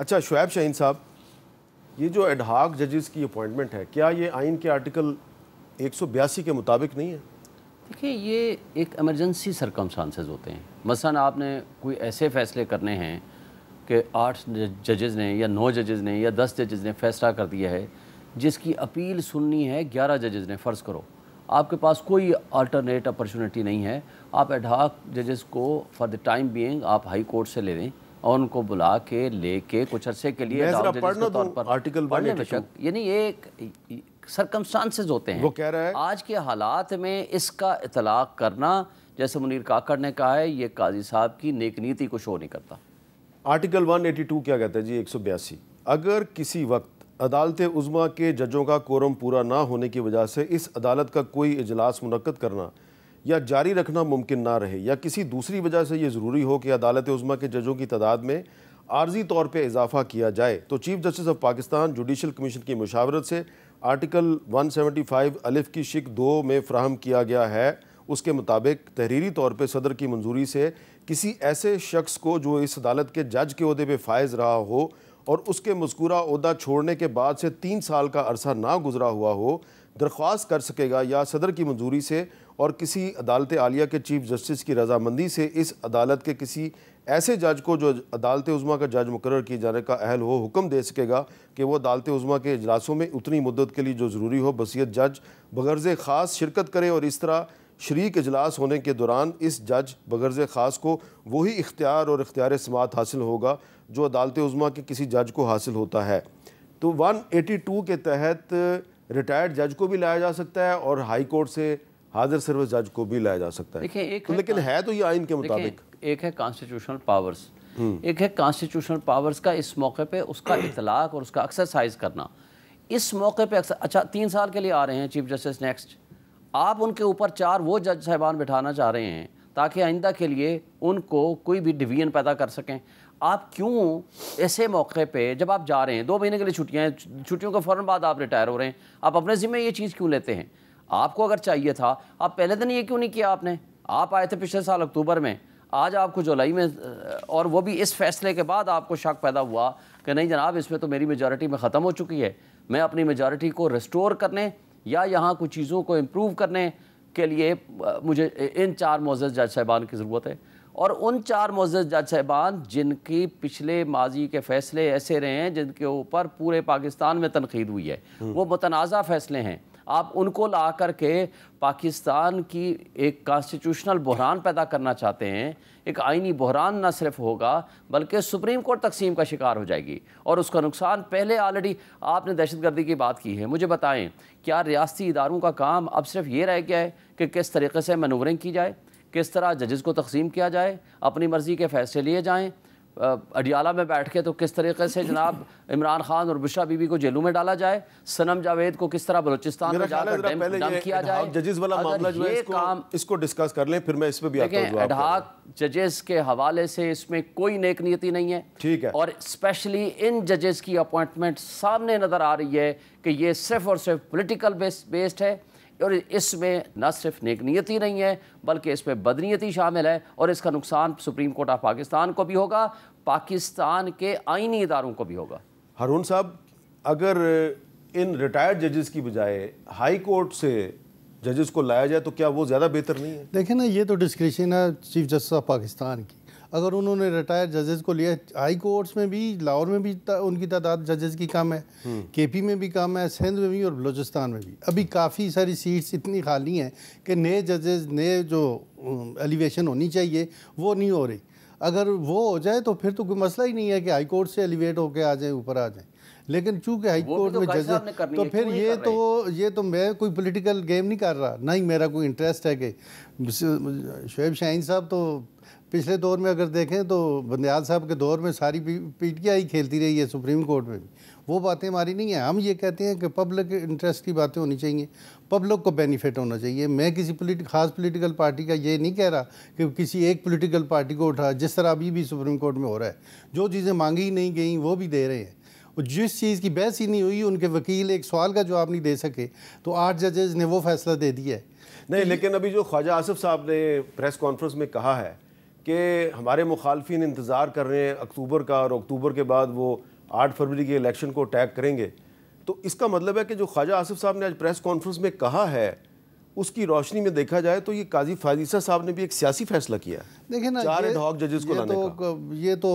اچھا شعیب شاہین صاحب، یہ جو ایڈ ہاک ججز کی اپوائنٹمنٹ ہے، کیا یہ آئین کے آرٹیکل 182 کے مطابق نہیں ہے؟ دیکھیں یہ ایک ایمرجنسی سرکمسٹانسز ہوتے ہیں. مثلا آپ نے کوئی ایسے فیصلے کرنے ہیں کہ 8 ججز نے یا 9 ججز نے یا 10 ججز نے فیصلہ کر دیا ہے جس کی اپیل سننی ہے 11 ججز نے. فرض کرو آپ کے پاس کوئی آلٹرنیٹ اپرچونٹی نہیں ہے، آپ ایڈ ہاک ججز کو فار دا ٹائم بینگ آپ ہائی کورٹ سے لے دیں اور ان کو بلا کے لے کے کچھ عرصے کے لیے آرٹیکل پڑھنے میں شک، یعنی ایک سرکمسٹانسز ہوتے ہیں. وہ کہہ رہا ہے آج کے حالات میں اس کا اطلاق کرنا، جیسے منیر کاکڑ نے کہا ہے، یہ قاضی صاحب کی نیک نیتی کو شو نہیں کرتا. آرٹیکل 182 کیا کہتا ہے جی؟ 182 اگر کسی وقت عدالت عظمیٰ کے ججوں کا کورم پورا نہ ہونے کی وجہ سے اس عدالت کا کوئی اجلاس منعقد کرنا یا جاری رکھنا ممکن نہ رہے، یا کسی دوسری وجہ سے یہ ضروری ہو کہ عدالت عظمیٰ کے ججوں کی تعداد میں عارضی طور پہ اضافہ کیا جائے، تو chief justice of Pakistan judicial commission کی مشاورت سے آرٹیکل 175 الف کی شق 2 میں فراہم کیا گیا ہے، اس کے مطابق تحریری طور پہ صدر کی منظوری سے کسی ایسے شخص کو جو اس عدالت کے جج کے عہدے پہ فائز رہا ہو اور اس کے مذکورہ عہدہ چھوڑنے کے بعد سے 3 سال کا عرصہ نہ گزرا ہوا ہو، درخواست کر سکے گا یا صدر کی منظوری سے اور کسی عدالت عالیہ کے چیف جسٹس کی رضامندی سے اس عدالت کے کسی ایسے جج کو جو عدالت عظمیٰ کا جج مقرر کیے جانے کا اہل ہو حکم دے سکے گا کہ وہ عدالت عظمیٰ کے اجلاسوں میں اتنی مدت کے لیے جو ضروری ہو بصیت جج بغرض خاص شرکت کرے، اور اس طرح شریک اجلاس ہونے کے دوران اس جج بغرض خاص کو وہی اختیار اور اختیار سماعت حاصل ہوگا جو عدالت عظمیٰ کے کسی جج کو حاصل ہوتا ہے. تو 182 کے تحت ریٹائرڈ جج کو بھی لایا جا سکتا ہے اور ہائی کورٹ سے حاضر سروس جج کو بھی لایا جا سکتا ہے. لیکن ہے تو یہ آئین کے مطابق. ایک ہے کانسٹیٹیوشنل پاورز، ایک ہے کانسٹیٹیوشنل پاورز کا اس موقع پہ اس کا اطلاق اور اس کا ایکسرسائز کرنا. اس موقع پہ اچھا 3 سال کے لیے آ رہے ہیں چیف جسٹس نیکسٹ، آپ ان کے اوپر 4 وہ جج صاحبان بٹھانا چاہ رہے ہیں تاکہ آئندہ کے لیے ان کو کوئی بھی ڈویژن پیدا کر سکیں. آپ کیوں ایسے موقع پہ جب آپ جا رہے ہیں 2 مہینے کے لیے چھٹیاں ہیں، چھٹیوں کے فوراً بعد آپ ریٹائر ہو رہے ہیں، آپ اپنے ذمہ یہ چیز کیوں لیتے ہیں؟ آپ کو اگر چاہیے تھا آپ پہلے دن یہ کیوں نہیں کیا؟ آپ نے آپ آئے تھے پچھلے سال اکتوبر میں، آج آپ کو جولائی میں، اور وہ بھی اس فیصلے کے بعد آپ کو شک پیدا ہوا کہ نہیں جناب اس میں تو میری میجورٹی میں ختم ہو چکی ہے، میں اپنی میجورٹی کو ریسٹور کرنے یا یہاں کچھ چیزوں کو امپروو کرنے کے لیے مجھے ان 4 معزز جج صاحبان کی ضرورت ہے. اور ان 4 معزز جج صاحبان جن کی پچھلے ماضی کے فیصلے ایسے رہے ہیں جن کے اوپر پورے پاکستان میں تنقید ہوئی ہے، وہ متنازع فیصلے ہیں، آپ ان کو لا کر کے پاکستان کی ایک کانسٹیٹیوشنل بحران پیدا کرنا چاہتے ہیں. ایک آئینی بحران نہ صرف ہوگا بلکہ سپریم کورٹ تقسیم کا شکار ہو جائے گی، اور اس کا نقصان پہلے آلریڈی آپ نے دہشت گردی کی بات کی ہے. مجھے بتائیں کیا ریاستی اداروں کا کام اب صرف یہ رہ گیا ہے کہ کس طریقے سے مینورنگ کی جائے، کس طرح ججز کو تقسیم کیا جائے، اپنی مرضی کے فیصلے لیے جائیں، اڈیالہ میں بیٹھ کے تو کس طریقے سے جناب عمران خان اور بشرا بی بی کو جیلوں میں ڈالا جائے، صنم جاوید کو کس طرح بلوچستان میں جا کر ڈم کیا جائے. ججز والا معاملہ جو ہے اس کو ڈسکس کر لیں، پھر میں اس پہ بھی آتا ہوں. ایڈ ہاک ججز کے حوالے سے اس میں کوئی نیک نیتی نہیں ہے، ٹھیک ہے، اور اسپیشلی ان ججز کی اپوائنٹمنٹ سامنے نظر آ رہی ہے کہ یہ صرف اور صرف پولیٹیکل بیسڈ ہے، اور اس میں نہ صرف نیک نیتی نہیں ہے بلکہ اس میں بدنیتی شامل ہے، اور اس کا نقصان سپریم کورٹ آف پاکستان کو بھی ہوگا، پاکستان کے آئینی اداروں کو بھی ہوگا. ہارون صاحب، اگر ان ریٹائرڈ ججز کی بجائے ہائی کورٹ سے ججز کو لایا جائے تو کیا وہ زیادہ بہتر نہیں ہے؟ دیکھیں نا، یہ تو ڈسکریشن ہے چیف جسٹس آف پاکستان کی. اگر انہوں نے ریٹائر ججز کو لیا، ہائی کورٹس میں بھی لاہور میں بھی ان کی تعداد ججز کی کم ہے، کے پی میں بھی کم ہے، سندھ میں بھی اور بلوچستان میں بھی. ابھی کافی ساری سیٹس اتنی خالی ہیں کہ نئے ججز، نئے جو ایلیویشن ہونی چاہیے وہ نہیں ہو رہی. اگر وہ ہو جائے تو پھر تو کوئی مسئلہ ہی نہیں ہے کہ ہائی کورٹ سے ایلیویٹ ہو کے آ جائیں، اوپر آ جائیں. لیکن چونکہ ہائی کورٹ میں ججز، تو پھر یہ تو میں کوئی پولیٹیکل گیم نہیں کر رہا، نہ ہی میرا کوئی انٹرسٹ ہے. کہ شعیب شاہین صاحب تو پچھلے دور میں اگر دیکھیں تو بندیال صاحب کے دور میں ساری پی ٹی آئی کھیلتی رہی ہے سپریم کورٹ میں بھی. وہ باتیں ہماری نہیں ہیں. ہم یہ کہتے ہیں کہ پبلک انٹرسٹ کی باتیں ہونی چاہیے، پبلک کو بینیفٹ ہونا چاہیے. میں کسی خاص پولیٹیکل پارٹی کا یہ نہیں کہہ رہا کہ کسی ایک پولیٹیکل پارٹی کو اٹھا، جس طرح ابھی بھی سپریم کورٹ میں ہو رہا ہے. جو چیزیں مانگی نہیں گئیں وہ بھی دے رہے ہیں. جس چیز کی بحث ہی نہیں ہوئی، ان کے وکیل ایک سوال کا جواب نہیں دے سکے، تو 8 ججز نے وہ فیصلہ دے دیا ہے. نہیں، لیکن ابھی جو خواجہ آصف صاحب نے پریس کانفرنس میں کہا ہے کہ ہمارے مخالفین انتظار کر رہے ہیں اکتوبر کا، اور اکتوبر کے بعد وہ 8 فروری کے الیکشن کو اٹیک کریں گے، تو اس کا مطلب ہے کہ جو خواجہ آصف صاحب نے آج پریس کانفرنس میں کہا ہے اس کی روشنی میں دیکھا جائے تو یہ قاضی فائز عیسیٰ صاحب نے بھی ایک سیاسی فیصلہ کیا ہے، دیکھیں نا 4 ایڈ ہاک ججز کو لانے کا۔ یہ تو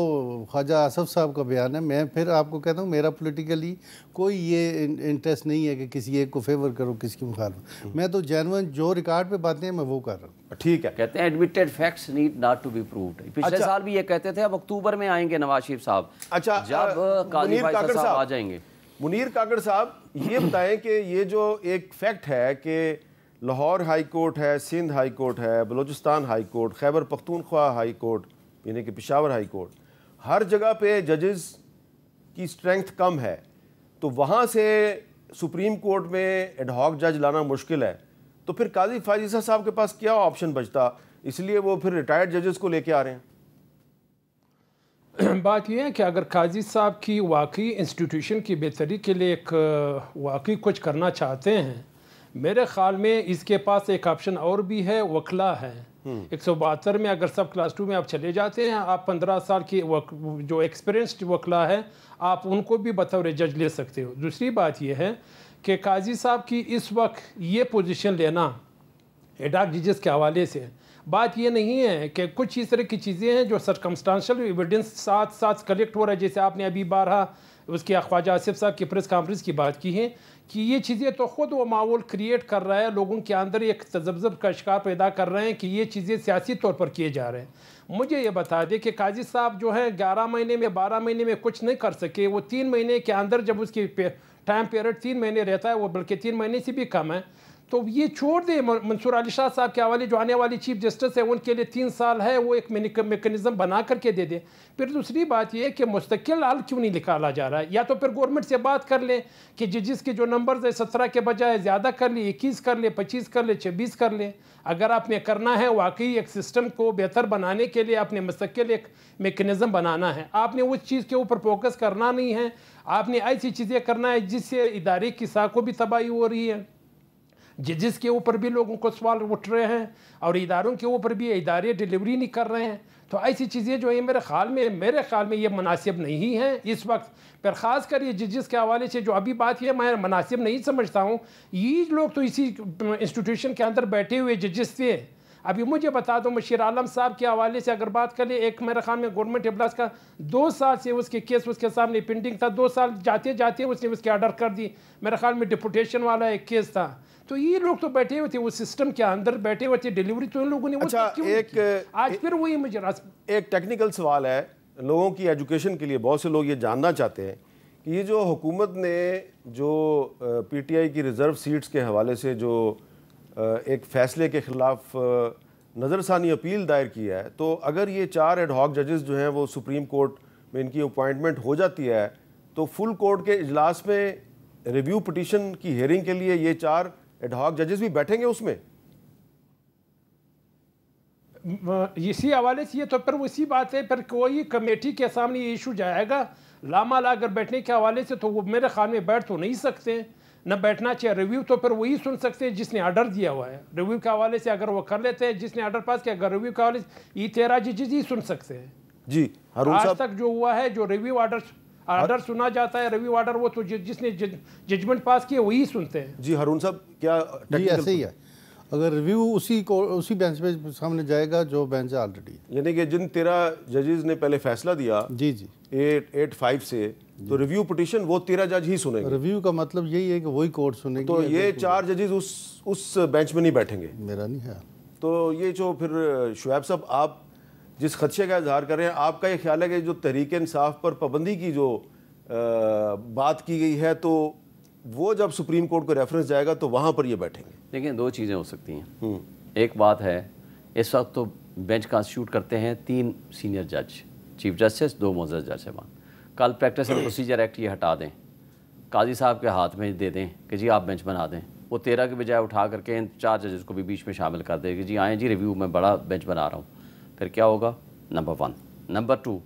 خواجہ آصف صاحب کا بیان ہے. میں پھر آپ کو کہتا ہوں میرا پولیٹیکلی کوئی یہ انٹرسٹ نہیں ہے کہ کسی ایک کو فیور کرو کسی کی مخالفت. میں تو جینوئن جو ریکارڈ پہ باتیں ہیں میں وہ کر رہا ہوں. ٹھیک ہے، کہتے ہیں admitted facts need not to be proved. پچھلے سال بھی یہ کہتے تھے اب اکتوبر میں آئیں گے نواز شریف صاحب، اچھا جب قاضی فائز عیسیٰ صاحب آ جائیں گے. منیر کاکڑ صاحب یہ بتائیں کہ یہ جو ایک فیکٹ ہے کہ لاہور ہائی کورٹ ہے، سندھ ہائی کورٹ ہے، Balochistan high court, Khyber Pakhtunkhwa high court یعنی کہ پشاور ہائی کورٹ، ہر جگہ پہ ججز کی سٹرینگتھ کم ہے، تو وہاں سے سپریم کورٹ میں ایڈ ہاک جج لانا مشکل ہے، تو پھر قاضی فائز عیسیٰ صاحب کے پاس کیا آپشن بچتا؟ اس لیے وہ پھر ریٹائرڈ ججز کو لے کے آ رہے ہیں. بات یہ ہے کہ اگر قاضی صاحب کی واقعی انسٹیٹیوشن کی بہتری کے لیے ایک واقعی کچھ کرنا چاہتے ہیں، میرے خیال میں اس کے پاس ایک آپشن اور بھی ہے، وکلا ہے. 172 میں اگر سب کلاس 2 میں آپ چلے جاتے ہیں، آپ 15 سال کی جو ایکسپیرینسڈ وکلا ہے آپ ان کو بھی بطور جج لے سکتے ہو. دوسری بات یہ ہے کہ قاضی صاحب کی اس وقت یہ پوزیشن لینا ایڈ ہاک ججز کے حوالے سے، بات یہ نہیں ہے کہ کچھ اس طرح کی چیزیں ہیں جو سرکمسٹانشل ایویڈنس ساتھ ساتھ کلیکٹ ہو رہا ہے، جیسے آپ نے ابھی بارہا اس کی خواجہ آصف صاحب کی پریس کانفرنس کی بات کی ہے کہ یہ چیزیں تو خود وہ ماحول کریٹ کر رہا ہے، لوگوں کے اندر ایک تذبذب کا شکار پیدا کر رہے ہیں کہ یہ چیزیں سیاسی طور پر کیے جا رہے ہیں. مجھے یہ بتا دیں کہ قاضی صاحب جو ہے 11 مہینے میں 12 مہینے میں کچھ نہیں کر سکے، وہ 3 مہینے کے اندر جب اس کی ٹائم پیریڈ 3 مہینے رہتا ہے، وہ بلکہ 3 مہینے سے بھی کم ہے، تو یہ چھوڑ دے. منصور علی شاہ صاحب کے حوالے جو آنے والی چیف جسٹس ہے ان کے لیے 3 سال ہے، وہ ایک میکنزم بنا کر کے دے دے. پھر دوسری بات یہ ہے کہ مستقل حل کیوں نہیں نکالا جا رہا ہے؟ یا تو پھر گورنمنٹ سے بات کر لیں کہ ججز کے جو نمبرز ہے 17 کے بجائے زیادہ کر لیں، 21 کر لیں، 25 کر لیں، 26 کر لیں. اگر آپ نے کرنا ہے واقعی ایک سسٹم کو بہتر بنانے کے لیے آپ نے مستقل ایک میکنزم بنانا ہے، آپ نے اس چیز کے اوپر فوکس کرنا نہیں ہے. آپ نے ایسی چیزیں کرنا ہے جس سے ادارے کی ساکھ کو بھی تباہی ہو رہی ہے، ججز کے اوپر بھی لوگوں کو سوال اٹھ رہے ہیں، اور اداروں کے اوپر بھی ادارے ڈیلیوری نہیں کر رہے ہیں. تو ایسی چیزیں جو ہیں میرے خیال میں یہ مناسب نہیں ہیں اس وقت. پھر خاص کر یہ ججز کے حوالے سے جو ابھی بات ہے میں مناسب نہیں سمجھتا ہوں. یہ لوگ تو اسی انسٹیٹیوشن کے اندر بیٹھے ہوئے ججز تھے. ابھی مجھے بتا دو مشیر عالم صاحب کے حوالے سے اگر بات کریں، ایک میرے خیال میں گورنمنٹ امپلاس کا 2 سال سے اس کے کیس اس کے سامنے پینڈنگ تھا، 2 سال جاتے جاتے اس نے اس کے آرڈر کر دی. میرے خیال میں ڈپوٹیشن والا ایک کیس تھا. تو یہ لوگ تو بیٹھے ہوئے تھے اس سسٹم کے اندر، بیٹھے ہوئے تھے، ڈیلیوری تو ان لوگوں نے آج پھر وہی مجھے ایک ٹیکنیکل سوال ہے لوگوں کی ایجوکیشن کے لیے. بہت سے لوگ یہ جاننا چاہتے ہیں کہ یہ جو حکومت نے جو پی ٹی آئی کی ریزرو سیٹس کے حوالے سے جو ایک فیصلے کے خلاف نظر ثانی اپیل دائر کیا ہے، تو اگر یہ 4 ایڈ ہاک ججز جو ہیں وہ سپریم کورٹ میں ان کی اپوائنٹمنٹ ہو جاتی ہے، تو فل کورٹ کے اجلاس میں ریویو پٹیشن کی ہیئرنگ کے لیے یہ 4 ایڈ ہاک ججز بھی بیٹھیں گے اس میں؟ اسی حوالے سے یہ تو پھر اسی بات ہے، پھر کوئی کمیٹی کے سامنے یہ ایشو جائے گا لامالا اگر بیٹھنے کے حوالے سے، تو وہ میرے خیال میں بیٹھ تو نہیں سکتے، نہ بیٹھنا چاہیے. ریویو تو پھر وہی سن سکتے ہیں جس نے آرڈر دیا ہوا ہے. ریویو کے حوالے سے اگر وہ کر لیتے ہیں جس نے آرڈر پاس کیا، اگر ریویو کے حوالے سے یہ 13 ججز ہی سن سکتے ہیں. جی ہارون آج صاحب، تک جو ہوا ہے جو ریویو آرڈر سنا جاتا ہے، ریویو آرڈر وہ تو جس نے ججمنٹ پاس کیا وہی سنتے ہیں. جی ہارون صاحب کیا جی ایسے ہی ہے. اگر ریویو اسی بینچ پہ سامنے جائے گا جو بینچ آلریڈی، یعنی کہ جن 13 ججز نے پہلے فیصلہ دیا جی 8-5 سے، تو ریویو پٹیشن وہ 13 جج ہی سنیں گے. ریویو کا مطلب یہی ہے کہ وہی کورٹ سنیں گے. تو یہ 4 ججز اس بینچ میں نہیں بیٹھیں گے؟ میرا نہیں ہے. تو یہ جو پھر شعیب صاحب آپ جس خدشے کا اظہار کر رہے ہیں، آپ کا یہ خیال ہے کہ جو تحریک انصاف پر پابندی کی جو بات کی گئی ہے، تو وہ جب سپریم کورٹ کو ریفرنس جائے گا تو وہاں پر یہ بیٹھیں گے؟ دیکھیں 2 چیزیں ہو سکتی ہیں. ایک بات ہے اس وقت تو بینچ کانسٹیٹیوٹ کرتے ہیں 3 سینئر جج، چیف جسٹس، 2 معزز جج صاحبان. کل پریکٹس اینڈ پروسیجر ایکٹ یہ ہٹا دیں، قاضی صاحب کے ہاتھ میں دے دیں کہ جی آپ بینچ بنا دیں. وہ 13 کے بجائے اٹھا کر کے ان 4 ججز کو بھی بیچ میں شامل کر دے کہ جی آئیں جی ریویو میں بڑا بینچ بنا رہا ہوں. پھر کیا ہوگا؟ نمبر 1. نمبر 2،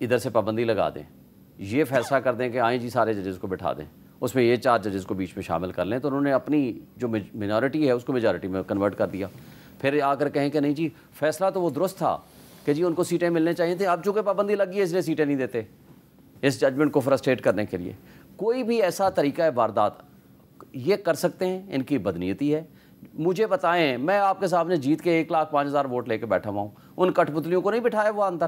ادھر سے پابندی لگا دیں، یہ فیصلہ کر دیں کہ آئیں جی سارے ججز کو بٹھا دیں، اس میں یہ 4 ججز کو بیچ میں شامل کر لیں. تو انہوں نے اپنی جو مینارٹی ہے اس کو میجارٹی میں کنورٹ کر دیا. پھر آ کر کہیں کہ نہیں جی فیصلہ تو وہ درست تھا کہ جی ان کو سیٹیں ملنے چاہیے تھیں، اب چونکہ پابندی لگی ہے اس لیے سیٹیں نہیں دیتے، اس ججمنٹ کو فرسٹریٹ کرنے کے لیے. کوئی بھی ایسا طریقہ ہے واردات یہ کر سکتے ہیں، ان کی بدنیتی ہے. مجھے بتائیں، میں آپ کے سامنے جیت کے 1,05,000 ووٹ لے کے بیٹھا ہوا ہوں، ان کٹ پتلیوں کو نہیں بٹھایا وہ اندر.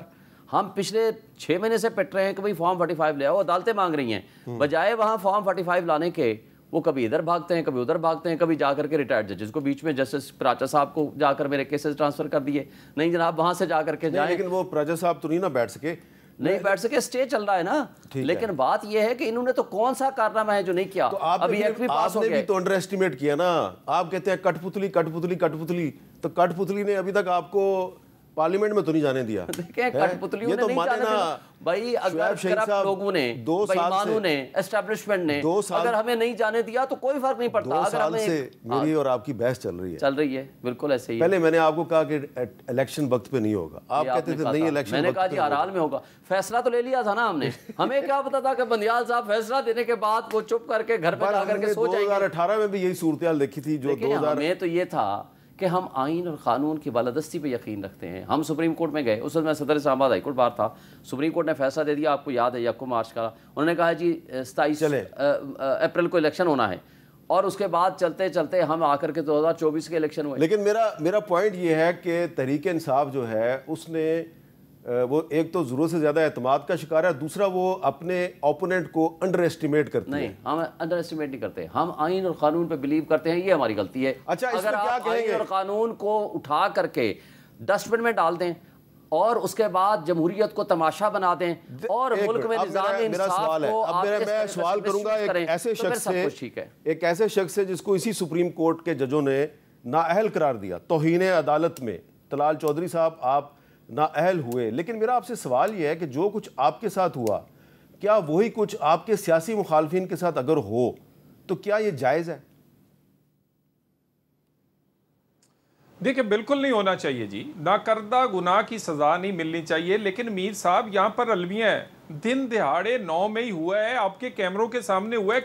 ہم پچھلے 6 مہینے سے پٹ رہے ہیں کہ بھئی فارم 45 لے آؤ، عدالتیں مانگ رہی ہیں، بجائے وہاں فارم 45 لانے کے وہ کبھی ادھر بھاگتے ہیں، کبھی ادھر بھاگتے ہیں، کبھی جا کر کے ریٹائرڈ ججز کو بیچ میں، جسٹس پراچا صاحب کو جا کر میرے کیسز ٹرانسفر کر دیے. نہیں جناب وہاں سے جا کر کے جائیں. لیکن وہ پراچا صاحب تو نہیں نہ بیٹھ سکے، نہیں بیٹھ سکے، اسٹے چل رہا ہے نا. لیکن بات یہ ہے کہ انہوں نے تو کون سا کارنامہ ہے جو نہیں کیا. تو آپ نے بھی تو انڈر ایسٹیمیٹ کیا نا. آپ کہتے ہیں کٹ پتلی کٹ پتلی کٹ پتلی، تو کٹ پتلی نے ابھی تک آپ کو پارلیمنٹ میں تو نہیں جانے دیا. دیکھیں کٹ پتلیوں نے نہیں جانے دیا بھائی. اگر کرپٹ لوگوں نے، بےایمانوں نے، اسٹیبلشمنٹ نے اگر ہمیں نہیں جانے دیا تو کوئی فرق نہیں پڑتا. 2 سال سے میری اور آپ کی بحث چل رہی ہے. بالکل ایسے ہی. پہلے میں نے آپ کو کہا کہ الیکشن وقت پہ نہیں ہوگا، آپ کہتے تھے نہیں الیکشن. میں نے کہا جی ہر حال میں ہوگا. فیصلہ تو لے لیا تھا نا ہم نے. ہمیں کیا پتا تھا کہ بندیال صاحب فیصلہ دینے کے بعد وہ چپ کر کے گھر پہ جا کر کے سو جائیں گے. 2018 میں بھی یہی صورتحال دیکھی تھی. جو ہمیں تو یہ تھا کہ ہم آئین اور قانون کی بالادستی پہ یقین رکھتے ہیں. ہم سپریم کورٹ میں گئے، اس وقت میں صدر اسلام آباد ہائی کورٹ باہر تھا. سپریم کورٹ نے فیصلہ دے دیا، آپ کو یاد ہے 1 مارچ کا. انہوں نے کہا جی 27 اپریل کو الیکشن ہونا ہے، اور اس کے بعد چلتے چلتے ہم آ کر کے 2024 کے الیکشن ہوئے. لیکن میرا پوائنٹ یہ ہے کہ تحریک انصاف جو ہے اس نے وہ ایک تو ضرورت سے زیادہ اعتماد کا شکار ہے، دوسرا وہ اپنے اوپوننٹ کو انڈر ایسٹیمیٹ کرتے ہیں. نہیں، ہم انڈر ایسٹیمیٹ نہیں کرتے، ہم آئین اور قانون پہ بلیو کرتے ہیں. یہ ہماری غلطی ہے. اچھا اگر آپ آئین اور قانون کو اٹھا کر کے ڈسٹ بن میں ڈال دیں اور اس کے بعد جمہوریت کو تماشا بنا دیں اور ملک میں نظام انصاف کو آپ میں سوال کروں گا ایک ایسے شخص سے جس کو اسی سپریم کورٹ کے ججوں نے نااہل قرار دیا توہین عدالت میں. طلال چودھری صاحب آپ نااہل ہوئے، لیکن میرا آپ سے سوال یہ ہے کہ جو کچھ آپ کے ساتھ ہوا، کیا وہی کچھ آپ کے سیاسی مخالفین کے ساتھ اگر ہو تو کیا یہ جائز ہے؟ دیکھیں بالکل نہیں ہونا چاہیے جی. ناکردہ گناہ کی سزا نہیں ملنی چاہیے. لیکن میر صاحب یہاں پر المیہ ہے، دن دہاڑے 9 مئی ہوا ہے، آپ کے کیمروں کے سامنے ہوا ہے.